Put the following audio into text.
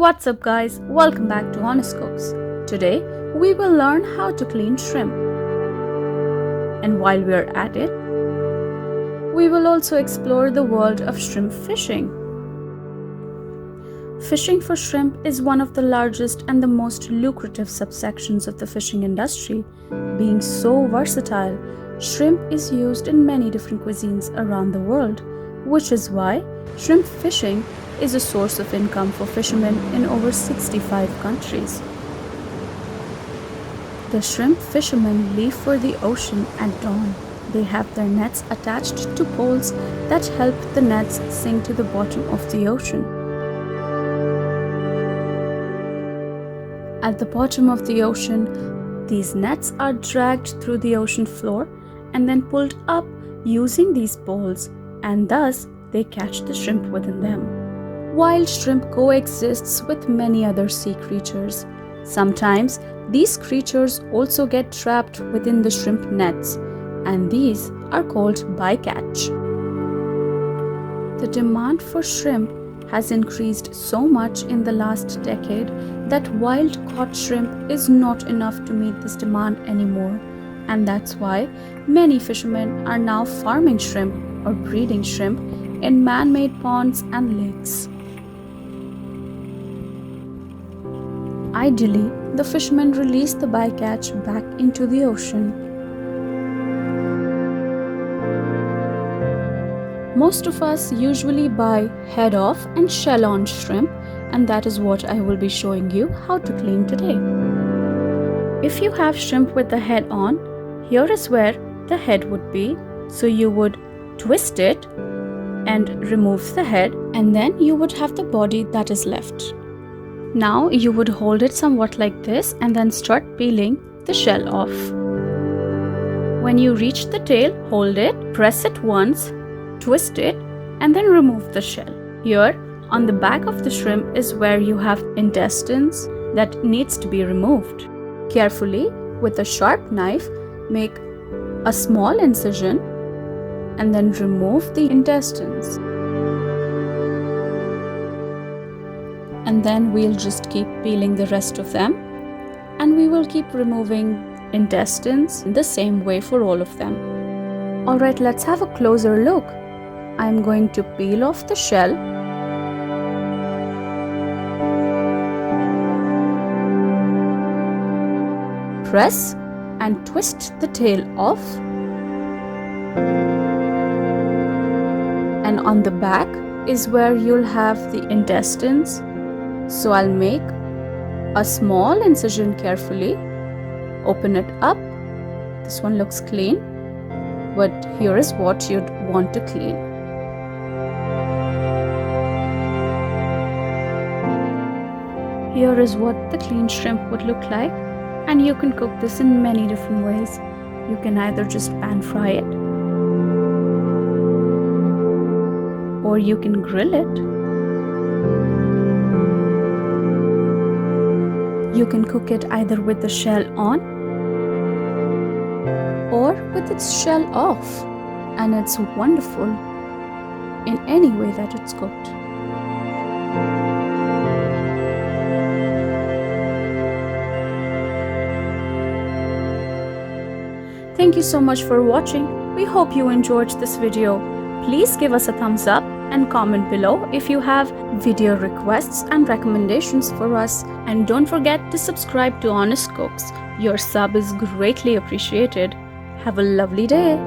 What's up guys, welcome back to Honest Cooks. Today we will learn how to clean shrimp. And while we're at it, we will also explore the world of shrimp fishing. Fishing for shrimp is one of the largest and the most lucrative subsections of the fishing industry. Being so versatile, shrimp is used in many different cuisines around the world, which is why shrimp fishing is a source of income for fishermen in over 65 countries. The shrimp fishermen leave for the ocean at dawn. They have their nets attached to poles that help the nets sink to the bottom of the ocean. At the bottom of the ocean, these nets are dragged through the ocean floor and then pulled up using these poles, and thus they catch the shrimp within them. Wild shrimp coexists with many other sea creatures. Sometimes these creatures also get trapped within the shrimp nets, and these are called bycatch. The demand for shrimp has increased so much in the last decade that wild caught shrimp is not enough to meet this demand anymore, and that's why many fishermen are now farming shrimp or breeding shrimp in man-made ponds and lakes. Ideally, the fishermen release the bycatch back into the ocean. Most of us usually buy head-off and shell-on shrimp, and that is what I will be showing you how to clean today. If you have shrimp with the head on, here is where the head would be. So you would twist it and remove the head, and then you would have the body that is left. Now you would hold it somewhat like this and then start peeling the shell off. When you reach the tail, hold it, press it once, twist it, and then remove the shell. Here on the back of the shrimp is where you have intestines that needs to be removed. Carefully, with a sharp knife, make a small incision and then remove the intestines. And then we'll just keep peeling the rest of them, and we will keep removing intestines the same way for all of them. Alright, let's have a closer look. I'm going to peel off the shell. Press and twist the tail off. And on the back is where you'll have the intestines. So I'll make a small incision carefully, open it up. This one looks clean, but here is what you'd want to clean. Here is what the clean shrimp would look like, and you can cook this in many different ways. You can either just pan fry it, or you can grill it. You can cook it either with the shell on or with its shell off, and it's wonderful in any way that it's cooked. Thank you so much for watching. We hope you enjoyed this video. Please give us a thumbs up and comment below if you have video requests and recommendations for us. And don't forget to subscribe to Honest Cooks. Your sub is greatly appreciated. Have a lovely day.